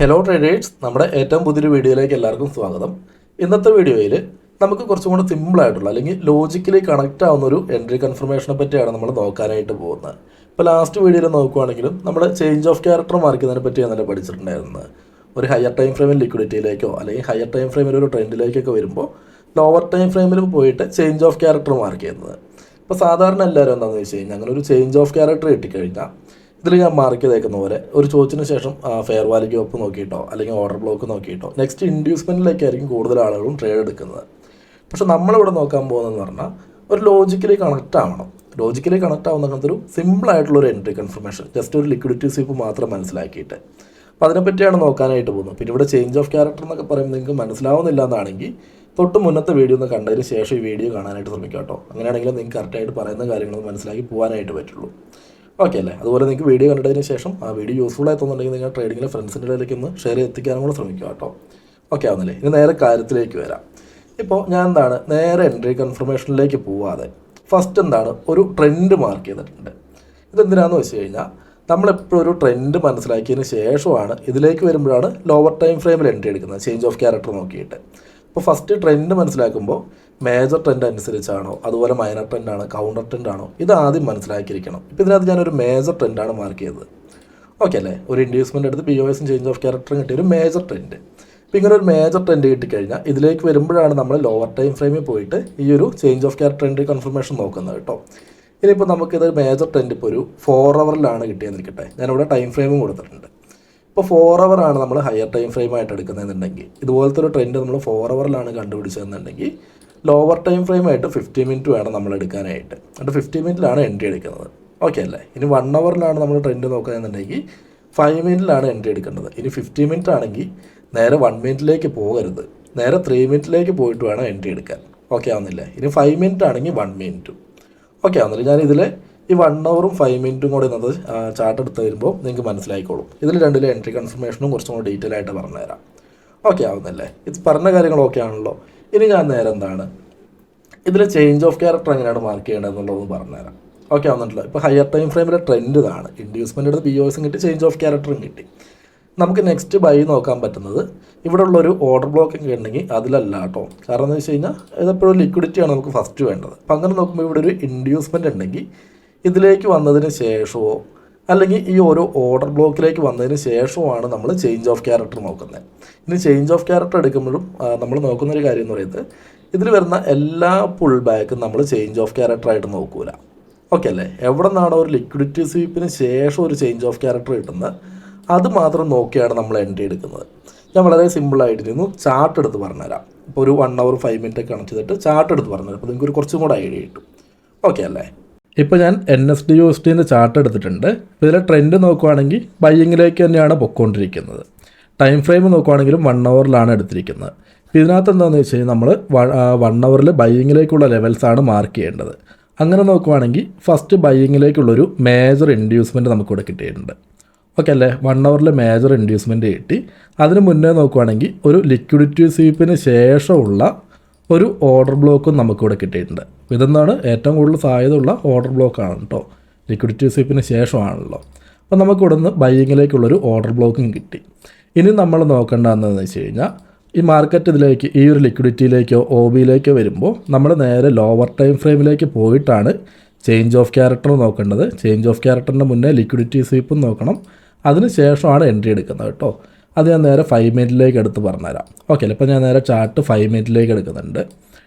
Hello traders, നമ്മുടെ ഏറ്റവും പുതിയൊരു വീഡിയോയിലേക്ക് എല്ലാവർക്കും സ്വാഗതം. ഇന്നത്തെ വീഡിയോയിൽ നമുക്ക് കുറച്ചും കൂടെ സിമ്പിളായിട്ടുള്ള അല്ലെങ്കിൽ ലോജിക്കലി കണക്റ്റ് ആവുന്ന ഒരു എൻട്രി കൺഫർമേഷനെ പറ്റിയാണ് നമ്മൾ നോക്കാനായിട്ട് പോകുന്നത്. ഇപ്പോൾ ലാസ്റ്റ് വീഡിയോയിൽ നോക്കുകയാണെങ്കിലും നമ്മൾ ചേഞ്ച് ഓഫ് ക്യാരക്ടർ മാർക്ക് ചെയ്യുന്നതിനെ പറ്റിയാണ് പഠിച്ചിട്ടുണ്ടായിരുന്നത്. ഒരു ഹയർ ടൈം ഫ്രെയിമിൽ ലിക്വിഡിറ്റിയിലേക്കോ അല്ലെങ്കിൽ ഹയർ ടൈം ഫ്രെയിമിൽ ഒരു ട്രെൻഡിലേക്കൊക്കെ വരുമ്പോൾ ലോവർ ടൈം ഫ്രെയിമിൽ പോയിട്ട് ചേഞ്ച് ഓഫ് ക്യാരക്ടർ മാർക്ക് ചെയ്യുന്നത്. ഇപ്പോൾ സാധാരണ എല്ലാവരും എന്താണെന്ന് വെച്ച് കഴിഞ്ഞാൽ അങ്ങനെ ഒരു ചേഞ്ച് ഓഫ് ക്യാരക്ടർ കിട്ടിക്കഴിഞ്ഞാൽ ഇതിൽ ഞാൻ മാർക്ക് ചെയ്തേക്കുന്ന പോലെ ഒരു ചോദിച്ചതിന് ശേഷം ഫെയർ വാല്യൂ ഗ്യാപ്പ് നോക്കിയിട്ടോ അല്ലെങ്കിൽ ഓർഡർ ബ്ലോക്ക് നോക്കിയിട്ടോ നെക്സ്റ്റ് ഇൻഡ്യൂസ്മെൻറ്റിലേക്കായിരിക്കും കൂടുതൽ ആളുകളും ട്രേഡ് എടുക്കുന്നത്. പക്ഷെ നമ്മളിവിടെ നോക്കാൻ പോകുന്നതെന്ന് പറഞ്ഞാൽ ഒരു ലോജിക്കലി കണക്റ്റ് ആവണം. ലോജിക്കലി കണക്റ്റ് ആവുന്ന അങ്ങനത്തെ ഒരു സിമ്പിളായിട്ടുള്ളൊരു എൻട്രി കൺഫർമേഷൻ, ജസ്റ്റ് ഒരു ലിക്വിഡിറ്റി സ്വീപ്പ് മാത്രം മനസ്സിലാക്കിയിട്ട് അപ്പോൾ അതിനെപ്പറ്റിയാണ് നോക്കാനായിട്ട് പോകുന്നത്. പിന്നെ ഇവിടെ ചേഞ്ച് ഓഫ് ക്യാരക്ടർ എന്നൊക്കെ പറയുമ്പോൾ നിങ്ങൾക്ക് മനസ്സിലാവുന്നില്ല എന്നാണെങ്കിൽ തൊട്ട് മുന്നത്തെ വീഡിയോ ഒന്ന് കണ്ടതിന് ശേഷം ഈ വീഡിയോ കാണാനായിട്ട് ശ്രമിക്കാം കേട്ടോ. അങ്ങനെയാണെങ്കിൽ നിങ്ങൾക്ക് കറക്റ്റായിട്ട് പറയുന്ന കാര്യങ്ങളൊന്ന് മനസ്സിലാക്കി പോകാനായിട്ട് പറ്റുള്ളൂ. ഓക്കെ അല്ലേ? അതുപോലെ നിങ്ങൾക്ക് വീഡിയോ കണ്ടതിന് ശേഷം ആ വീഡിയോ യൂസ്ഫുൾ ആയി തോന്നുന്നുണ്ടെങ്കിൽ നിങ്ങൾ ട്രേഡിങ്ങിലെ ഫ്രണ്ട്സിൻ്റെ ഇടയിലേക്ക് ഒന്ന് ഷെയർ എത്തിക്കാനും കൂടെ ശ്രമിക്കുക കേട്ടോ. ഓക്കെ ആവുന്നില്ലേ? ഇനി നേരെ കാര്യത്തിലേക്ക് വരാം. ഇപ്പോൾ ഞാൻ നേരെ എൻട്രി കൺഫർമേഷനിലേക്ക് പോവാതെ ഫസ്റ്റ് ഒരു ട്രെൻഡ് മാർക്ക് ചെയ്തിട്ടുണ്ട്. ഇതെന്തിനാണെന്ന് വെച്ച് കഴിഞ്ഞാൽ നമ്മളെപ്പോഴും ഒരു ട്രെൻഡ് മനസ്സിലാക്കിയതിന് ശേഷമാണ് ഇതിലേക്ക് വരുമ്പോഴാണ് ലോവർ ടൈം ഫ്രെയിമിൽ എൻട്രി എടുക്കുന്നത്, ചേഞ്ച് ഓഫ് ക്യാരക്ടർ നോക്കിയിട്ട്. അപ്പോൾ ഫസ്റ്റ് ട്രെൻഡ് മനസ്സിലാക്കുമ്പോൾ മേജർ ട്രെൻഡ് അനുസരിച്ചാണോ അതുപോലെ മൈനർ ട്രെൻഡാണ് കൗണ്ടർ ട്രെൻഡാണോ ഇത് ആദ്യം മനസ്സിലാക്കിയിരിക്കണം. ഇപ്പോൾ ഇതിനകത്ത് ഞാനൊരു മേജർ ട്രെൻഡാണ് മാർക്ക് ചെയ്തത്. ഓക്കെ അല്ലേ? ഒരു ഇൻഡ്യൂസ്മെൻ്റ് എടുത്ത് POSും ചേഞ്ച് ഓഫ് ക്യാരക്ടറും കിട്ടിയ ഒരു മേജർ ട്രെൻഡ്. ഇപ്പോൾ ഇങ്ങനെ ഒരു മേജർ ട്രെൻഡ് കിട്ടിക്കഴിഞ്ഞാൽ ഇതിലേക്ക് വരുമ്പോഴാണ് നമ്മൾ ലോവർ ടൈം ഫ്രെയിമിൽ പോയിട്ട് ഈ ഒരു change of character entry confirmation നോക്കുന്നത് കേട്ടോ. ഇനിയിപ്പോൾ നമുക്കിത് മേജർ ട്രെൻഡ് ഇപ്പോൾ ഒരു 4 ഹവറിലാണ് കിട്ടിയെന്നിരിക്കട്ടെ. ഞാനിവിടെ ടൈം ഫ്രെയിമും കൊടുത്തിട്ടുണ്ട്. ഇപ്പോൾ 4 ഹവറാണ് നമ്മൾ ഹയർ ടൈം ഫ്രെയിമായിട്ട് എടുക്കുന്നതെന്നുണ്ടെങ്കിൽ, ഇതുപോലത്തെ ഒരു ട്രെൻഡ് നമ്മൾ 4 ഹവറിലാണ് കണ്ടുപിടിച്ചതെന്നുണ്ടെങ്കിൽ ലോവർ ടൈം ഫ്രെയിമായിട്ട് 50 മിനിറ്റ് വേണം നമ്മൾ എടുക്കാനായിട്ട്. എന്നിട്ട് 50 മിനിറ്റിലാണ് എൻട്രി എടുക്കുന്നത്. ഓക്കെ അല്ലേ? ഇനി 1 ഹവറിലാണ് നമ്മൾ ട്രെൻഡ് നോക്കുകയെന്നുണ്ടെങ്കിൽ 5 മിനിറ്റിലാണ് എൻട്രി എടുക്കേണ്ടത്. ഇനി 50 മിനിറ്റ് ആണെങ്കിൽ നേരെ 1 മിനിറ്റിലേക്ക് പോകരുത്, നേരെ 3 മിനിറ്റിലേക്ക് പോയിട്ട് വേണം എൻട്രി എടുക്കാൻ. ഓക്കെ ആവുന്നില്ലേ? ഇനി 5 മിനിറ്റ് ആണെങ്കിൽ 1 മിനിറ്റും. ഓക്കെ ആവുന്നില്ല? ഞാനിതിൽ ഈ 1 ഹവറും 5 മിനിറ്റും കൂടെ ഇന്നത്തെ ചാർട്ട് എടുത്ത് വരുമ്പോൾ നിങ്ങൾക്ക് മനസ്സിലായിക്കോളും. ഇതിൽ രണ്ടിലെ എൻട്രി കൺഫർമേഷനും കുറച്ചും കൂടി ഡീറ്റെയിൽ ആയിട്ട് പറഞ്ഞുതരാം. ഓക്കെ ആവുന്നല്ലേ? ഇത് പറഞ്ഞ കാര്യങ്ങൾ ഓക്കെ ആണല്ലോ. ഇനി ഞാൻ നേരെ ഇതിൽ ചേഞ്ച് ഓഫ് ക്യാരക്ടർ എങ്ങനെയാണ് മാർക്ക് ചെയ്യേണ്ടതെന്നുള്ളതെന്ന് പറഞ്ഞുതരാം. ഓക്കെ ആവുന്നുണ്ടല്ലോ? ഇപ്പോൾ ഹയർ ടൈം ഫ്രെയിമിലെ ട്രെൻഡ് ഇതാണ്. ഇൻഡ്യൂസ്മെൻ്റ് എടുത്ത് POSും കിട്ടി, ചേഞ്ച് ഓഫ് ക്യാരക്ടറും കിട്ടി. നമുക്ക് നെക്സ്റ്റ് ബൈ നോക്കാൻ പറ്റുന്നത് ഇവിടെ ഉള്ളൊരു ഓർഡർ ബ്ലോക്കിംഗ് ഉണ്ടെങ്കിൽ അതിലല്ല കേട്ടോ. കാരണം എന്ന് വെച്ച് കഴിഞ്ഞാൽ ഇതെപ്പോഴും ലിക്വിഡിറ്റിയാണ് നമുക്ക് ഫസ്റ്റ് വേണ്ടത്. അപ്പം അങ്ങനെ നോക്കുമ്പോൾ ഇവിടെ ഒരു ഇൻഡ്യൂസ്മെൻ്റ് ഉണ്ടെങ്കിൽ ഇതിലേക്ക് വന്നതിന് ശേഷമോ അല്ലെങ്കിൽ ഈ ഓരോ ഓർഡർ ബ്ലോക്കിലേക്ക് വന്നതിന് ശേഷമാണ് നമ്മൾ ചേഞ്ച് ഓഫ് ക്യാരക്ടർ നോക്കുന്നത്. ഇനി ചേഞ്ച് ഓഫ് ക്യാരക്ടർ എടുക്കുമ്പോഴും നമ്മൾ നോക്കുന്നൊരു കാര്യം എന്ന് പറയുന്നത് ഇതിൽ വരുന്ന എല്ലാ പുൾ ബാക്കും നമ്മൾ ചേഞ്ച് ഓഫ് ക്യാരക്ടറായിട്ട് നോക്കൂല. ഓക്കെ അല്ലേ? എവിടെ നിന്നാണോ ഒരു ലിക്വിഡിറ്റി സ്വീപ്പിന് ശേഷം ഒരു ചേഞ്ച് ഓഫ് ക്യാരക്ടർ കിട്ടുന്നത് അത് മാത്രം നോക്കിയാണ് നമ്മൾ എൻട്രി എടുക്കുന്നത്. ഞാൻ വളരെ സിമ്പിളായിട്ടിരുന്നു ചാർട്ട് എടുത്ത് പറഞ്ഞുതരാം. ഇപ്പോൾ ഒരു 1 ഹവർ 5 മിനിറ്റ് കണക്ട് ചെയ്തിട്ട് ചാർട്ട് എടുത്ത് പറഞ്ഞുതരാം. അപ്പോൾ നിങ്ങൾക്ക് ഒരു കുറച്ചും കൂടെ ഐഡിയ കിട്ടും. ഓക്കെ അല്ലേ? ഇപ്പോൾ ഞാൻ NSD/USDൻ്റെ ചാർട്ട് എടുത്തിട്ടുണ്ട്. ഇപ്പോൾ ഇതിലെ ട്രെൻഡ് നോക്കുവാണെങ്കിൽ ബൈയിങ്ങിലേക്ക് തന്നെയാണ് പൊയ്ക്കൊണ്ടിരിക്കുന്നത്. ടൈം ഫ്രെയിം നോക്കുവാണെങ്കിലും 1 ഹവറിലാണ് എടുത്തിരിക്കുന്നത്. ഇപ്പോൾ ഇതിനകത്ത് എന്താണെന്ന് വെച്ച് കഴിഞ്ഞാൽ നമ്മൾ 1 ഹവറിൽ ബൈയിങ്ങിലേക്കുള്ള ലെവൽസാണ് മാർക്ക് ചെയ്യേണ്ടത്. അങ്ങനെ നോക്കുവാണെങ്കിൽ ഫസ്റ്റ് ബൈയിങ്ങിലേക്കുള്ളൊരു മേജർ ഇൻഡ്യൂസ്മെൻറ്റ് നമുക്കിവിടെ കിട്ടിയിട്ടുണ്ട്. ഓക്കെ അല്ലേ? 1 ഹവറിൽ മേജർ ഇൻഡ്യൂസ്മെൻറ്റ് കിട്ടി. അതിന് മുന്നേ നോക്കുവാണെങ്കിൽ ഒരു ലിക്വിഡിറ്റി സ്വീപ്പിന് ശേഷമുള്ള ഒരു ഓർഡർ ബ്ലോക്കും നമുക്കിവിടെ കിട്ടിയിട്ടുണ്ട്. ഇതെന്താണ് ഏറ്റവും കൂടുതൽ സാധ്യതയുള്ള ഓർഡർ ബ്ലോക്കാണ് കേട്ടോ. ലിക്വിഡിറ്റി സ്വീപ്പിന് ശേഷമാണല്ലോ. അപ്പോൾ നമുക്കിവിടെ നിന്ന് ബൈയിങ്ങിലേക്കുള്ളൊരു ഓർഡർ ബ്ലോക്കും കിട്ടി. ഇനി നമ്മൾ നോക്കേണ്ടതെന്ന് വെച്ച് കഴിഞ്ഞാൽ ഈ മാർക്കറ്റ് ഇതിലേക്ക് ഈ ഒരു ലിക്വിഡിറ്റിയിലേക്കോ OBയിലേക്കോ വരുമ്പോൾ നമ്മൾ നേരെ ലോവർ ടൈം ഫ്രെയിമിലേക്ക് പോയിട്ടാണ് ചേഞ്ച് ഓഫ് ക്യാരക്ടർ നോക്കേണ്ടത്. ചേഞ്ച് ഓഫ് ക്യാരക്ടറിൻ്റെ മുന്നേ ലിക്വിഡിറ്റി സ്വീപ്പും നോക്കണം. അതിന് ശേഷമാണ് എൻട്രി എടുക്കുന്നത് കേട്ടോ. അത് ഞാൻ നേരെ 5 മിനിറ്റിലേക്ക് എടുത്ത് പറഞ്ഞുതരാം. ഓക്കെ അല്ലേ? ഇപ്പോൾ ഞാൻ നേരെ ചാർട്ട് 5 മിനിറ്റിലേക്ക് എടുക്കുന്നുണ്ട്.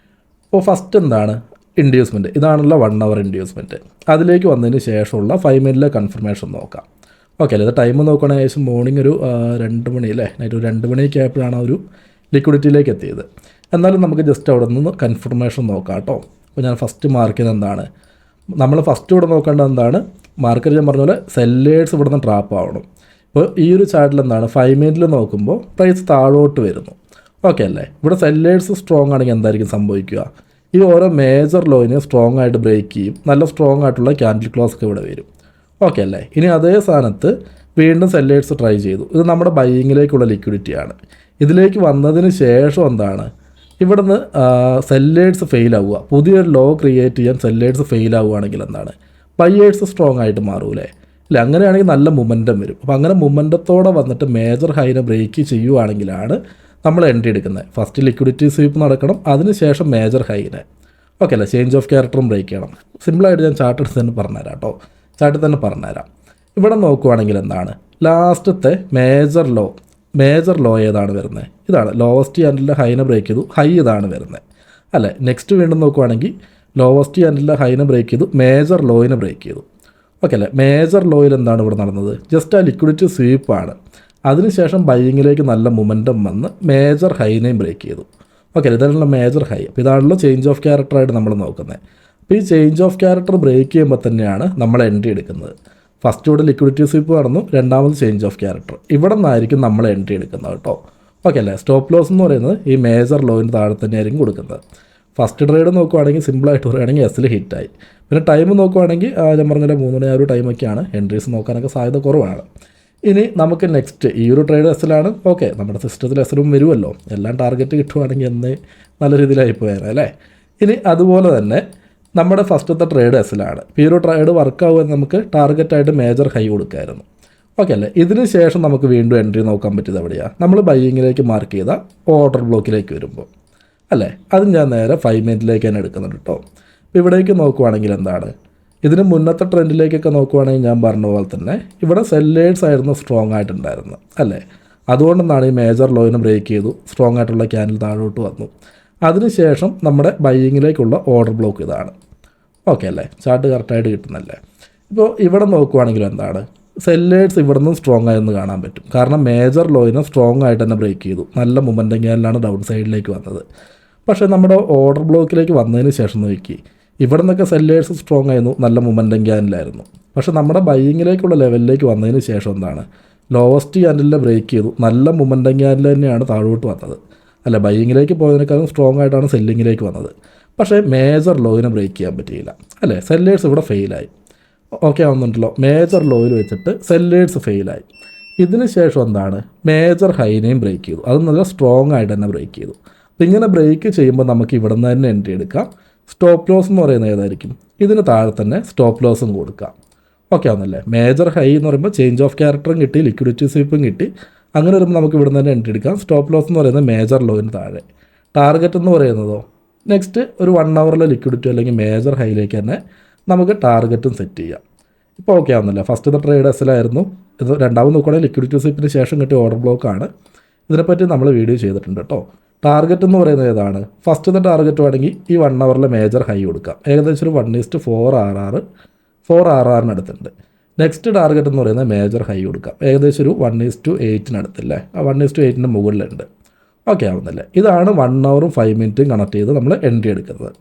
അപ്പോൾ ഫസ്റ്റ് ഇൻഡ്യൂസ്മെൻറ്റ് ഇതാണല്ലോ 1 ഹവർ ഇൻഡ്യൂസ്മെൻറ്റ്. അതിലേക്ക് വന്നതിന് ശേഷമുള്ള 5 മിനിറ്റിലെ കൺഫർമേഷൻ നോക്കാം. ഓക്കെ അല്ലേ? ഇത് ടൈം നോക്കുകയാണെങ്കിൽ ഏകദേശം മോർണിംഗ് ഒരു 2 മണി അല്ലേ, നൈറ്റ് ഒരു 2 മണിയൊക്കെ ആയപ്പോഴാണ് ഒരു ലിക്വിഡിറ്റിയിലേക്ക് എത്തിയത്. എന്നാലും നമുക്ക് ജസ്റ്റ് അവിടെ നിന്ന് കൺഫർമേഷൻ നോക്കാം കേട്ടോ. അപ്പോൾ ഞാൻ ഫസ്റ്റ് മാർക്ക് ചെയ്തത് നമ്മൾ ഫസ്റ്റ് ഇവിടെ നോക്കേണ്ടത് മാർക്കറ്റ് ഞാൻ പറഞ്ഞ പോലെ സെല്ലേഴ്സ് ഇവിടെ നിന്ന് ട്രാപ്പ് ആവണം. അപ്പോൾ ഈ ഒരു ചാർട്ടിൽ 5 മിനിറ്റിൽ നോക്കുമ്പോൾ പ്രൈസ് താഴോട്ട് വരുന്നു. ഓക്കെ അല്ലേ? ഇവിടെ സെല്ലേഴ്സ് സ്ട്രോങ് ആണെങ്കിൽ എന്തായിരിക്കും സംഭവിക്കുക? ഈ ഓരോ മേജർ ലോയിനെ സ്ട്രോങ് ആയിട്ട് ബ്രേക്ക് ചെയ്യും. നല്ല സ്ട്രോങ് ആയിട്ടുള്ള ക്യാൻഡിൽ ക്ലോസ് ഒക്കെ ഇവിടെ വരും. ഓക്കെ അല്ലേ? ഇനി അതേ സ്ഥാനത്ത് വീണ്ടും സെല്ലേഴ്സ് ട്രൈ ചെയ്തു. ഇത് നമ്മുടെ ബൈയിങ്ങിലേക്കുള്ള ലിക്വിഡിറ്റിയാണ്. ഇതിലേക്ക് വന്നതിന് ശേഷം ഇവിടുന്ന് സെല്ലേഴ്സ് ഫെയിൽ ആവുക, പുതിയൊരു ലോ ക്രിയേറ്റ് ചെയ്യാൻ സെല്ലേഴ്സ് ഫെയിൽ ആവുകയാണെങ്കിൽ ബയ്യേഴ്സ് സ്ട്രോങ് ആയിട്ട് മാറൂലേ? ഇല്ല, അങ്ങനെയാണെങ്കിൽ നല്ല മൊമെൻറ്റം വരും. അപ്പോൾ അങ്ങനെ മൊമെൻറ്റത്തോടെ വന്നിട്ട് മേജർ ഹൈനെ ബ്രേക്ക് ചെയ്യുവാണെങ്കിലാണ് നമ്മൾ എൻട്രി എടുക്കുന്നത്. ഫസ്റ്റ് ലിക്വിഡിറ്റി സ്വീപ്പ് നടക്കണം, അതിനുശേഷം മേജർ ഹൈനെ. ഓക്കെ അല്ലേ, ചേഞ്ച് ഓഫ് ക്യാരക്ടറും ബ്രേക്ക് ചെയ്യണം. സിമ്പിളായിട്ട് ഞാൻ ചാർട്ട് എടുത്ത് തന്നെ പറഞ്ഞുതരാം കേട്ടോ. ചാർട്ടിൽ തന്നെ പറഞ്ഞുതരാം. ഇവിടെ നോക്കുവാണെങ്കിൽ എന്താണ് ലാസ്റ്റത്തെ മേജർ ലോ ഏതാണ് വരുന്നത്? ഇതാണ്. ലോവസ്റ്റ് ക്യാൻഡിലിൻ്റെ ഹൈനെ ബ്രേക്ക് ചെയ്തു, ഹൈ ഇതാണ് വരുന്നത് അല്ലേ. നെക്സ്റ്റ് വീണ്ടും നോക്കുവാണെങ്കിൽ ലോവസ്റ്റ് ക്യാൻഡിലിൻ്റെ ഹൈനെ ബ്രേക്ക് ചെയ്തു, മേജർ ലോയിനെ ബ്രേക്ക് ചെയ്തു. ഓക്കെ അല്ലേ. മേജർ ലോയിൽ എന്താണ് ഇവിടെ നടന്നത്? ജസ്റ്റ് ആ ലിക്വിഡിറ്റി സ്വീപ്പാണ്. അതിനുശേഷം ബൈയിങ്ങിലേക്ക് നല്ല മൊമെൻറ്റം വന്ന് മേജർ ഹൈനെയും ബ്രേക്ക് ചെയ്തു. ഓക്കെ അല്ലേ, ഇതാണല്ലോ മേജർ ഹൈ. അപ്പോൾ ഇതാണല്ലോ ചേഞ്ച് ഓഫ് ക്യാരക്ടറായിട്ട് നമ്മൾ നോക്കുന്നത്. അപ്പോൾ ഈ ചേഞ്ച് ഓഫ് ക്യാരക്ടർ ബ്രേക്ക് ചെയ്യുമ്പോൾ തന്നെയാണ് നമ്മൾ എൻട്രി എടുക്കുന്നത്. ഫസ്റ്റ് ഇവിടെ ലിക്വിഡിറ്റി സ്വീപ്പ് നടന്നു, രണ്ടാമത് ചേഞ്ച് ഓഫ് ക്യാരക്ടർ. ഇവിടെ നിന്നായിരിക്കും നമ്മൾ എൻട്രി എടുക്കുന്നത് കേട്ടോ. ഓക്കെ അല്ലേ. സ്റ്റോപ്പ് ലോസ് എന്ന് പറയുന്നത് ഈ മേജർ ലോയിന് താഴെ തന്നെയായിരിക്കും കൊടുക്കുന്നത്. ഫസ്റ്റ് ട്രേഡ് നോക്കുവാണെങ്കിൽ സിമ്പിളായിട്ട് പറയുകയാണെങ്കിൽ എസിൽ ഹിറ്റായി. പിന്നെ ടൈം നോക്കുവാണെങ്കിൽ ഞാൻ പറഞ്ഞ 3 മണി ആ ഒരു ടൈമൊക്കെയാണ്. എൻട്രീസ് നോക്കാനൊക്കെ സാധ്യത കുറവാണ്. ഇനി നമുക്ക് നെക്സ്റ്റ് ഈ ഒരു ട്രേഡ് എസിലാണ്. ഓക്കെ, നമ്മുടെ സിസ്റ്റത്തിൽ എസിലും വരുമല്ലോ. എല്ലാം ടാർഗറ്റ് കിട്ടുവാണെങ്കിൽ എന്നേ നല്ല രീതിയിലായി പോയാൽ അല്ലേ. ഇനി അതുപോലെ തന്നെ നമ്മുടെ ഫസ്റ്റത്തെ ട്രേഡ് എസിലാണ്. ഈ ഒരു ട്രേഡ് വർക്കാവുമെന്ന് നമുക്ക് ടാർഗറ്റായിട്ട് മേജർ ഹൈ കൊടുക്കായിരുന്നു. ഓക്കെ അല്ലേ. ഇതിന് ശേഷം നമുക്ക് വീണ്ടും എൻട്രി നോക്കാൻ പറ്റിയത് എവിടെയാണ്? നമ്മൾ ബൈയിങ്ങിലേക്ക് മാർക്ക് ചെയ്ത ഓർഡർ ബ്ലോക്കിലേക്ക് വരുമ്പോൾ അല്ലേ. അത് ഞാൻ നേരെ 5 മിനിറ്റിലേക്ക് തന്നെ എടുക്കുന്നുണ്ട് കേട്ടോ. അപ്പോൾ ഇവിടേക്ക് നോക്കുവാണെങ്കിൽ എന്താണ്, ഇതിന് മുന്നത്തെ ട്രെൻഡിലേക്കൊക്കെ നോക്കുവാണെങ്കിൽ ഞാൻ പറഞ്ഞ പോലെ തന്നെ ഇവിടെ സെല്ലേഴ്സ് ആയിരുന്നു സ്ട്രോങ് ആയിട്ടുണ്ടായിരുന്നത് അല്ലേ. അതുകൊണ്ടെന്നാണ് ഈ മേജർ ലോയിനെ ബ്രേക്ക് ചെയ്തു, സ്ട്രോങ് ആയിട്ടുള്ള ക്യാൻഡിൽ താഴോട്ട് വന്നു. അതിനുശേഷം നമ്മുടെ ബൈയിങ്ങിലേക്കുള്ള ഓർഡർ ബ്ലോക്ക് ഇതാണ്. ഓക്കെ അല്ലേ, ചാർട്ട് കറക്റ്റായിട്ട് കിട്ടുന്നല്ലേ. ഇപ്പോൾ ഇവിടെ നോക്കുവാണെങ്കിലും എന്താണ്, സെല്ലേഴ്സ് ഇവിടെ നിന്നും സ്ട്രോങ് ആയെന്ന് കാണാൻ പറ്റും. കാരണം മേജർ ലോയിനെ സ്ട്രോങ് ആയിട്ട് തന്നെ ബ്രേക്ക് ചെയ്തു, നല്ല മൊമെൻറ്റം ക്യാൻഡിലാണ് ഡൗൺ സൈഡിലേക്ക് വന്നത്. പക്ഷേ നമ്മുടെ ഓർഡർ ബ്ലോക്കിലേക്ക് വന്നതിന് ശേഷം നോക്കി, ഇവിടെ നിന്നൊക്കെ സെല്ലേഴ്സ് സ്ട്രോങ് ആയിരുന്നു, നല്ല മൊമെൻറ്റം ക്യാൻഡിലായിരുന്നു. പക്ഷേ നമ്മുടെ ബൈയിങ്ങിലേക്കുള്ള ലെവലിലേക്ക് വന്നതിന് ശേഷം എന്താണ്, ലോവസ്റ്റ് ക്യാൻഡിലിനെ ബ്രേക്ക് ചെയ്തു, നല്ല മൊമെൻറ്റം ക്യാൻഡിൽ തന്നെയാണ് താഴോട്ട് വന്നത് അല്ല. ബൈയിങ്ങിലേക്ക് പോയതിനേക്കാളും സ്ട്രോങ് ആയിട്ടാണ് സെല്ലിങ്ങിലേക്ക് വന്നത്. പക്ഷേ മേജർ ലോയിനെ ബ്രേക്ക് ചെയ്യാൻ പറ്റിയില്ല അല്ലേ. സെല്ലേഴ്സ് ഇവിടെ ഫെയിലായി. ഓക്കെ ആവുന്നുണ്ടല്ലോ. മേജർ ലോയിൽ വെച്ചിട്ട് സെല്ലേഴ്സ് ഫെയിലായി. ഇതിന് ശേഷം എന്താണ്, മേജർ ഹൈനെയും ബ്രേക്ക് ചെയ്തു, അത് നല്ല സ്ട്രോങ് ആയിട്ട് തന്നെ ബ്രേക്ക് ചെയ്തു. അപ്പോൾ ഇങ്ങനെ ബ്രേക്ക് ചെയ്യുമ്പോൾ നമുക്ക് ഇവിടെ നിന്ന് തന്നെ എൻട്രി എടുക്കാം. സ്റ്റോപ്പ് ലോസ് എന്ന് പറയുന്നത് ഏതായിരിക്കും? ഇതിന് താഴെ തന്നെ സ്റ്റോപ്പ് ലോസും കൊടുക്കാം. ഓക്കെ ആവുന്നല്ലേ. മേജർ ഹൈ എന്ന് പറയുമ്പോൾ ചേഞ്ച് ഓഫ് ക്യാരക്ടറും കിട്ടി, ലിക്വിഡിറ്റി സ്വീപ്പും കിട്ടി. അങ്ങനെ വരുമ്പോൾ നമുക്ക് ഇവിടെ നിന്ന് തന്നെ എൻട്രി എടുക്കാം. സ്റ്റോപ്പ് ലോസ് എന്ന് പറയുന്നത് മേജർ ലോയിന് താഴെ. ടാർഗറ്റ് എന്ന് പറയുന്നതോ നെക്സ്റ്റ് ഒരു 1 അവറിലെ ലിക്വിഡിറ്റി അല്ലെങ്കിൽ മേജർ ഹൈയിലേക്ക് തന്നെ നമുക്ക് ടാർഗറ്റും സെറ്റ് ചെയ്യാം. ഇപ്പോൾ ഓക്കെ ആവുന്നില്ല. ഫസ്റ്റത്തെ ട്രേഡ് എസിലായിരുന്നു. ഇത് രണ്ടാമത് നോക്കുകയാണെങ്കിൽ ലിക്വിഡിറ്റി സ്വീപ്പിന് ശേഷം കിട്ടിയ ഓർഡർ ബ്ലോക്കാണ്. ഇതിനെപ്പറ്റി നമ്മൾ വീഡിയോ ചെയ്തിട്ടുണ്ട് കേട്ടോ. ടാർഗറ്റ് എന്ന് പറയുന്നത് ഏതാണ്? ഫസ്റ്റത്തെ ടാർഗറ്റ് വേണമെങ്കിൽ ഈ 1 അവറിലെ മേജർ ഹൈ കൊടുക്കാം. ഏകദേശം ഒരു 1:4 RR നെക്സ്റ്റ് ടാർഗറ്റ് എന്ന് പറയുന്നത് മേജർ ഹൈ കൊടുക്കാം. ഏകദേശം ഒരു 1:8 ആ 1:8 മുകളിലുണ്ട്. ഓക്കെ ആവുന്നില്ലേ. ഇതാണ് 1 അവറും 5 മിനിറ്റും കണക്ട് ചെയ്ത് നമ്മൾ എൻട്രി എടുക്കുന്നത്.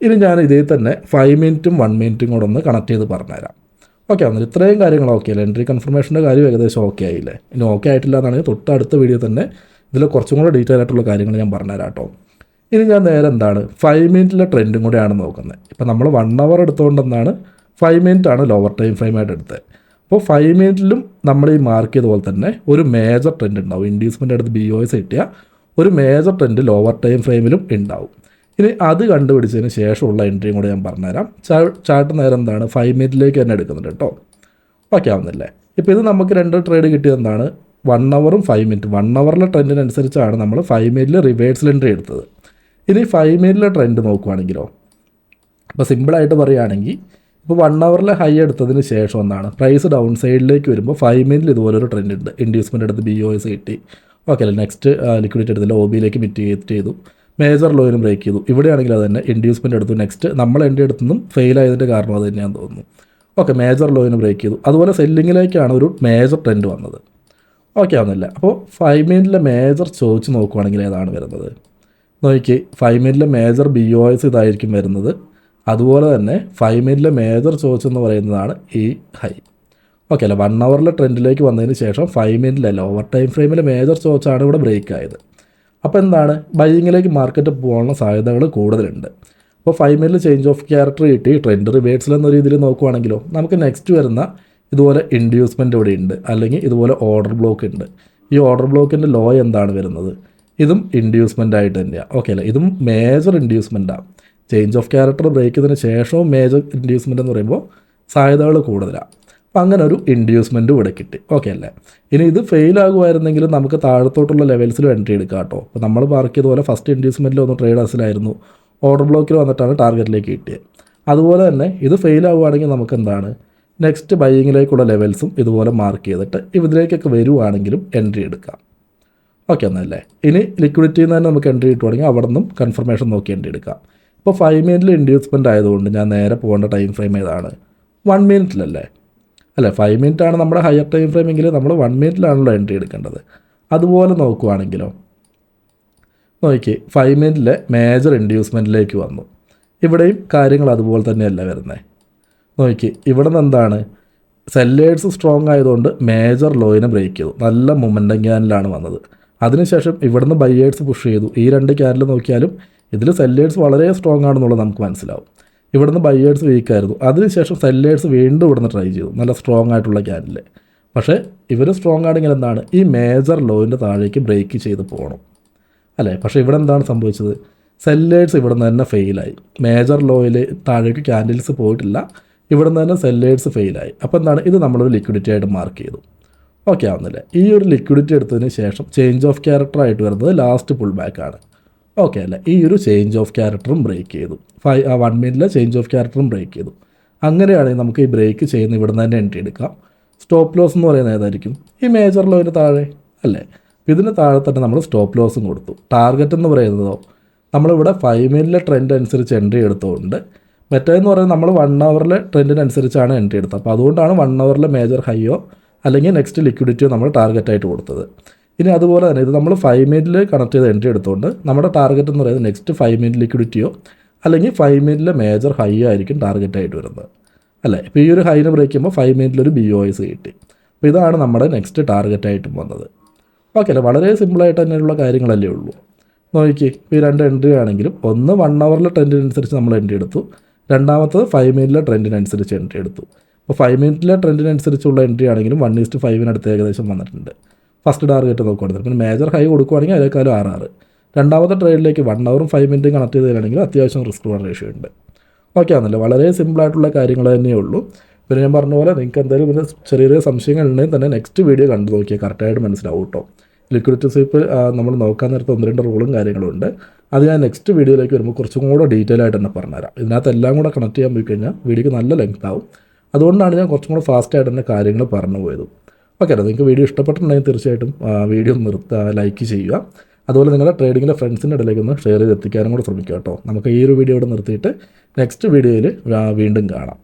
ഇനി ഞാൻ ഇതിൽ തന്നെ 5 മിനിറ്റും 1 മിനിറ്റും കൂടെ ഒന്ന് കണക്ട് ചെയ്ത് പറഞ്ഞുതരാം. ഓക്കെ ആവുന്നില്ല. ഇത്രയും കാര്യങ്ങൾ ഓക്കെ അല്ലേ. എൻട്രി കൺഫർമേഷൻ്റെ കാര്യം ഏകദേശം ഓക്കെ ആയില്ലേ. ഇനി ഓക്കെ ആയിട്ടില്ല എന്നാണെങ്കിൽ തൊട്ടടുത്ത വീഡിയോ തന്നെ ഇതിൽ കുറച്ചും കൂടെ ഡീറ്റെയിൽ ആയിട്ടുള്ള കാര്യങ്ങൾ ഞാൻ പറഞ്ഞുതരാം കേട്ടോ. ഇനി ഞാൻ നേരെ എന്താണ് 5 മിനിറ്റിലെ ട്രെൻഡും കൂടെയാണ് നോക്കുന്നത്. ഇപ്പോൾ നമ്മൾ 1 അവർ എടുത്തുകൊണ്ട് എന്താണ് 5 മിനിറ്റാണ് ലോവർ ടൈം ഫ്രെയിമായിട്ട് എടുത്തത്. അപ്പോൾ 5 മിനിറ്റിലും നമ്മൾ ഈ മാർക്ക് ചെയ്ത പോലെ തന്നെ ഒരു മേജർ ട്രെൻഡ് ഉണ്ടാവും. ഇൻഡ്യൂസ്മെൻ്റ് അടുത്ത് BOS കിട്ടിയ ഒരു മേജർ ട്രെൻഡ് ലോവർ ടൈം ഫ്രെയിമിലും ഉണ്ടാവും. ഇനി അത് കണ്ടുപിടിച്ചതിന് ശേഷമുള്ള എൻട്രിയും കൂടെ ഞാൻ പറഞ്ഞുതരാം. ചാർട്ട് നേരം എന്താണ് 5 മിനിറ്റിലേക്ക് തന്നെ എടുക്കുന്നുണ്ട് കേട്ടോ. ഓക്കെ ആവുന്നില്ലേ. ഇപ്പോൾ ഇത് നമുക്ക് 2 ട്രേഡ് കിട്ടിയത് എന്താണ് 1 അവറും 5 മിനിറ്റും. 1 അവറിലെ ട്രെൻഡിനനുസരിച്ചാണ് നമ്മൾ 5 മിനിറ്റിൽ റിവേഴ്സൽ എൻട്രി എടുത്തത്. ഇനി 5 മിനിറ്റിലെ ട്രെൻഡ് നോക്കുവാണെങ്കിലോ, ഇപ്പോൾ സിമ്പിളായിട്ട് പറയുകയാണെങ്കിൽ ഇപ്പോൾ 1 അവറിലെ ഹൈ എടുത്തതിന് ശേഷം എന്താണ് പ്രൈസ് ഡൗൺ സൈഡിലേക്ക് വരുമ്പോൾ 5 മിനിറ്റിൽ ഇതുപോലൊരു ട്രെൻഡ് ഉണ്ട്. ഇൻഡ്യൂസ്മെൻ്റ് എടുത്ത് BOS കിട്ടി. ഓക്കെ അല്ലേ. നെക്സ്റ്റ് ലിക്വിഡിറ്റി എടുത്തില്ല, OBയിലേക്ക് മിറ്റിഗേറ്റ് ചെയ്തു, മേജർ ലോയിനും ബ്രേക്ക് ചെയ്തു. ഇവിടെയാണെങ്കിൽ അത് തന്നെ ഇൻഡ്യൂസ്മെൻ്റ് എടുത്തു. നെക്സ്റ്റ് നമ്മൾ എൻട്രി എടുത്തുനിന്നും ഫെയിൽ ആയതിൻ്റെ കാരണം അത് തന്നെയാണെന്ന് തോന്നുന്നു. ഓക്കെ, മേജർ ലോയിനും ബ്രേക്ക് ചെയ്തു. അതുപോലെ സെല്ലിങ്ങിലേക്കാണ് ഒരു മേജർ ട്രെൻഡ് വന്നത്. ഓക്കെ ആവുന്നില്ല. അപ്പോൾ 5 മിനിറ്റിലെ മേജർ ചോദിച്ച് നോക്കുവാണെങ്കിൽ ഏതാണ് വരുന്നത് നോക്കി. 5 മിനിറ്റിലെ മേജർ BOS ഇതായിരിക്കും വരുന്നത്. അതുപോലെ തന്നെ 5 മിനിറ്റിലെ മേജർ ചോദിച്ചെന്ന് പറയുന്നതാണ് ഈ ഹൈ. ഓക്കെ അല്ലേ. 1 അവറിലെ ട്രെൻഡിലേക്ക് വന്നതിന് ശേഷം 5 മിനിറ്റിലെ ലോവർ ടൈം ഫ്രെയിമിലെ മേജർ ചോദിച്ചാണ് ഇവിടെ ബ്രേക്ക് ആയത്. അപ്പോൾ എന്താണ് ബൈയിങ്ങിലേക്ക് മാർക്കറ്റ് പോകാനുള്ള സാധ്യതകൾ കൂടുതലുണ്ട്. അപ്പോൾ 5 മിനിറ്റിൽ ചേഞ്ച് ഓഫ് ക്യാരക്ടർ കിട്ടി, ട്രെൻഡ് റിവേഴ്സൽ എന്ന രീതിയിൽ നോക്കുവാണെങ്കിലോ നമുക്ക് നെക്സ്റ്റ് വരുന്ന ഇതുപോലെ ഇൻഡ്യൂസ്മെൻ്റ് ഇവിടെ ഉണ്ട്, അല്ലെങ്കിൽ ഇതുപോലെ ഓർഡർ ബ്ലോക്ക് ഉണ്ട്. ഈ ഓർഡർ ബ്ലോക്കിൻ്റെ ലോ എന്താണ് വരുന്നത്? ഇതും ഇൻഡ്യൂസ്മെൻ്റ് ആയിട്ട് തന്നെയാണ്. ഓക്കെ അല്ലേ. ഇതും മേജർ ഇൻഡ്യൂസ്മെൻറ്റാണ്. ചേഞ്ച് ഓഫ് ക്യാരക്ടർ ബ്രേക്ക് ചെയ്തതിന് ശേഷവും മേജർ ഇൻഡ്യൂസ്മെൻ്റ് എന്ന് പറയുമ്പോൾ സാധ്യതകൾ കൂടുതലാണ്. അപ്പോൾ അങ്ങനെ ഒരു ഇൻഡ്യൂസ്മെൻറ്റും ഇവിടെ കിട്ടി. ഓക്കെ അല്ലേ? ഇനി ഇത് ഫെയിൽ ആകുമായിരുന്നെങ്കിലും നമുക്ക് താഴത്തോട്ടുള്ള ലെവൽസിലും എൻട്രി എടുക്കാം കേട്ടോ. അപ്പോൾ നമ്മൾ മാർക്ക് ചെയ്തതുപോലെ ഫസ്റ്റ് ഇൻഡ്യൂസ്മെൻറ്റിൽ ഒന്ന് ട്രേഡേഴ്സിലായിരുന്നു, ഓർഡർ ബ്ലോക്കിൽ വന്നിട്ടാണ് ടാർഗറ്റിലേക്ക് കിട്ടിയത്. അതുപോലെ തന്നെ ഇത് ഫെയിൽ ആവുകയാണെങ്കിൽ നമുക്ക് എന്താണ് നെക്സ്റ്റ് ബൈയിങ്ങിലേക്കുള്ള ലെവൽസും ഇതുപോലെ മാർക്ക് ചെയ്തിട്ട് ഇതിലേക്കൊക്കെ വരുവാണെങ്കിലും എൻട്രി എടുക്കാം. ഓക്കെ എന്നല്ലേ? ഇനി ലിക്വിഡിറ്റിയിൽ നിന്ന് തന്നെ നമുക്ക് എൻട്രി കിട്ടുവാണെങ്കിൽ അവിടെ നിന്നും കൺഫർമേഷൻ നോക്കി എൻട്രി എടുക്കാം. ഇപ്പോൾ 5 മിനിറ്റിൽ ഇൻഡ്യൂസ്മെൻ്റ് ആയതുകൊണ്ട് ഞാൻ നേരെ പോകേണ്ട ടൈം ഫ്രെയിം ഏതാണ്? 1 മിനിറ്റിലല്ലേ? അല്ലേ, 5 മിനിറ്റ് ആണ് നമ്മുടെ ഹയർ ടൈം ഫ്രെയിം എങ്കിൽ നമ്മൾ 1 മിനിറ്റിലാണല്ലോ എൻട്രി എടുക്കേണ്ടത്. അതുപോലെ നോക്കുവാണെങ്കിലോ, നോക്കി 5 മിനിറ്റിലെ മേജർ ഇൻഡ്യൂസ്മെൻറ്റിലേക്ക് വന്നു. ഇവിടെയും കാര്യങ്ങൾ അതുപോലെ തന്നെയല്ല വരുന്നത്. നോക്കി ഇവിടെ നിന്ന് എന്താണ് സെല്ലേഴ്സ് സ്ട്രോങ് ആയതുകൊണ്ട് മേജർ ലോയിനെ ബ്രേക്ക് ചെയ്തു, നല്ല മൊമെൻറ്റം ക്യാനിലാണ് വന്നത്. അതിനുശേഷം ഇവിടുന്ന് ബയ്യേഴ്സ് പുഷ് ചെയ്തു. ഈ രണ്ട് ക്യാനിൽ നോക്കിയാലും ഇതിൽ സെല്ലേഴ്സ് വളരെ സ്ട്രോങ് ആണെന്നുള്ളത് നമുക്ക് മനസ്സിലാവും. ഇവിടുന്ന് ബയ്യേഴ്സ് വീക്കായിരുന്നു. അതിനുശേഷം സെല്ലേഴ്സ് വീണ്ടും ഇവിടുന്ന് ട്രൈ ചെയ്തു, നല്ല സ്ട്രോങ് ആയിട്ടുള്ള ക്യാനിൽ. പക്ഷേ ഇവർ സ്ട്രോങ് ആണെങ്കിൽ എന്താണ് ഈ മേജർ ലോയിൻ്റെ താഴേക്ക് ബ്രേക്ക് ചെയ്ത് പോകണം അല്ലേ? പക്ഷേ ഇവിടെ എന്താണ് സംഭവിച്ചത്? സെല്ലേഴ്സ് ഇവിടെ നിന്ന് തന്നെ ഫെയിലായി. മേജർ ലോയിൽ താഴേക്ക് ക്യാൻഡിൽസ് പോയിട്ടില്ല, ഇവിടെ നിന്ന് തന്നെ സെല്ലേഴ്സ് ഫെയിലായി. അപ്പോൾ എന്താണ് ഇത് നമ്മളൊരു ലിക്വിഡിറ്റി ആയിട്ട് മാർക്ക് ചെയ്തു. ഓക്കെ ആവുന്നില്ലേ? ഈ ഒരു ലിക്വിഡിറ്റി എടുത്തതിന് ശേഷം ചേഞ്ച് ഓഫ് ക്യാരക്ടർ ആയിട്ട് വരുന്നത് ലാസ്റ്റ് പുൾ ബാക്കാണ്. ഓക്കെ അല്ലേ? ഈ ഒരു ചേഞ്ച് ഓഫ് ക്യാരക്ടറും ബ്രേക്ക് ചെയ്തു. 1 മിനിറ്റിലെ ചേഞ്ച് ഓഫ് ക്യാരക്ടറും ബ്രേക്ക് ചെയ്തു. അങ്ങനെയാണെങ്കിൽ നമുക്ക് ഈ ബ്രേക്ക് ചെയ്യുന്ന ഇവിടെ നിന്ന് തന്നെ എൻട്രി എടുക്കാം. സ്റ്റോപ്പ് ലോസ് എന്ന് പറയുന്നത് ഏതായിരിക്കും? ഈ മേജർ ലോയിന് താഴെ അല്ലേ? ഇതിന് താഴെ തന്നെ നമ്മൾ സ്റ്റോപ്പ് ലോസും കൊടുത്തു. ടാർഗറ്റ് എന്ന് പറയുന്നതോ നമ്മളിവിടെ 5 മിനിറ്റിലെ ട്രെൻഡ് അനുസരിച്ച് എൻട്രി എടുത്തുകൊണ്ട്, മറ്റേതെന്ന് പറയുന്നത് നമ്മൾ 1 അവറിലെ ട്രെൻഡിനനുസരിച്ചാണ് എൻട്രി എടുത്തത്. അപ്പോൾ അതുകൊണ്ടാണ് 1 അവറിലെ മേജർ ഹൈയോ അല്ലെങ്കിൽ നെക്സ്റ്റ് ലിക്വിഡിറ്റിയോ നമ്മൾ ടാർഗറ്റായിട്ട് കൊടുത്തത്. ഇനി അതുപോലെ തന്നെ ഇത് നമ്മൾ 5 മിനിറ്റിൽ കണക്ട് ചെയ്ത് എൻട്രി എടുത്തുകൊണ്ട് നമ്മുടെ ടാർഗറ്റ് എന്ന് പറയുന്നത് നെക്സ്റ്റ് 5 മിനിറ്റ് ലിക്വിഡിറ്റിയോ അല്ലെങ്കിൽ 5 മിനിറ്റിലെ മേജർ ഹൈ ആയിരിക്കും ടാർഗറ്റായിട്ട് വരുന്നത് അല്ലേ? ഇപ്പോൾ ഈ ഒരു ഹൈന് ബ്രേക്ക് ചെയ്യുമ്പോൾ 5 മിനിറ്റിലൊരു BOS കിട്ടി. അപ്പോൾ ഇതാണ് നമ്മുടെ നെക്സ്റ്റ് ടാർഗറ്റായിട്ടും വന്നത്. ഓക്കെ അല്ലേ? വളരെ സിമ്പിളായിട്ട് തന്നെയുള്ള കാര്യങ്ങളല്ലേ ഉള്ളൂ. നോക്കി ഇപ്പോൾ ഈ രണ്ട് എൻട്രി ആണെങ്കിലും ഒന്ന് 1 അവറിലെ ട്രെൻഡിനനുസരിച്ച് നമ്മൾ എൻട്രി എടുത്തു, രണ്ടാമത്തത് 5 മിനിറ്റിലെ ട്രെൻഡിനനുസരിച്ച് എൻട്രി എടുത്തു. അപ്പോൾ 5 മിനിറ്റിലെ ട്രെൻഡിനനുസരിച്ചുള്ള എൻട്രി ആണെങ്കിലും 1:5 ഏകദേശം വന്നിട്ടുണ്ട്. ഫസ്റ്റ് ടാർഗറ്റ് നോക്കുകയാണെങ്കിൽ പിന്നെ മേജർ ഹൈ കൊടുക്കുകയാണെങ്കിൽ അതിനേക്കാളും 6. രണ്ടാമത്തെ ട്രേഡിലേക്ക് 1 അവറും 5 മിനിറ്റും കണക്ട് ചെയ്ത് തരാണെങ്കിൽ അത്യാവശ്യം റിസ്ക് റേഷ്യോ ഉണ്ട്. ഓക്കെ ആണല്ലോ? വളരെ സിമ്പിളായിട്ടുള്ള കാര്യങ്ങൾ തന്നെയേ ഉള്ളൂ. പിന്നെ ഞാൻ പറഞ്ഞ പോലെ നിങ്ങൾക്ക് എന്തെങ്കിലും പിന്നെ ചെറിയ ചെറിയ സംശയങ്ങളുണ്ടെങ്കിൽ തന്നെ നെക്സ്റ്റ് വീഡിയോ കണ്ടു നോക്കിയാൽ കറക്റ്റായിട്ട് മനസ്സിലാവും കേട്ടോ. ലിക്വിഡിറ്റി സ്വീപ്പ് നമ്മൾ നോക്കാൻ നേരത്തെ 1-2 റൂളും കാര്യങ്ങളും ഉണ്ട്. അത് ഞാൻ നെക്സ്റ്റ് വീഡിയോയിലേക്ക് വരുമ്പോൾ കുറച്ചും കൂടെ ഡീറ്റെയിൽ ആയിട്ട് തന്നെ പറഞ്ഞുതരാം. ഇതിനകത്ത് എല്ലാം കൂടെ കണക്ട് ചെയ്യാൻ പോയി കഴിഞ്ഞാൽ വീഡിയോക്ക് നല്ല ലെങ്ത് ആവും. അതുകൊണ്ടാണ് ഞാൻ കുറച്ചും കൂടെ ഫാസ്റ്റായിട്ട് തന്നെ കാര്യങ്ങൾ പറഞ്ഞു പോയത്. ഓക്കെ അല്ലേ? നിങ്ങൾക്ക് വീഡിയോ ഇഷ്ടപ്പെട്ടിട്ടുണ്ടെങ്കിൽ തീർച്ചയായിട്ടും വീഡിയോ ലൈക്ക് ചെയ്യുക. അതുപോലെ നിങ്ങളുടെ ട്രേഡിങ്ങിലെ ഫ്രണ്ട്സിൻ്റെ ഇടയിലേക്ക് ഒന്ന് ഷെയർ ചെയ്ത് എത്തിക്കാനും കൂടെ ശ്രമിക്കുക കേട്ടോ. നമുക്ക് ഈ ഒരു വീഡിയോ ഇവിടെ നിർത്തിയിട്ട് നെക്സ്റ്റ് വീഡിയോയിൽ വീണ്ടും കാണാം.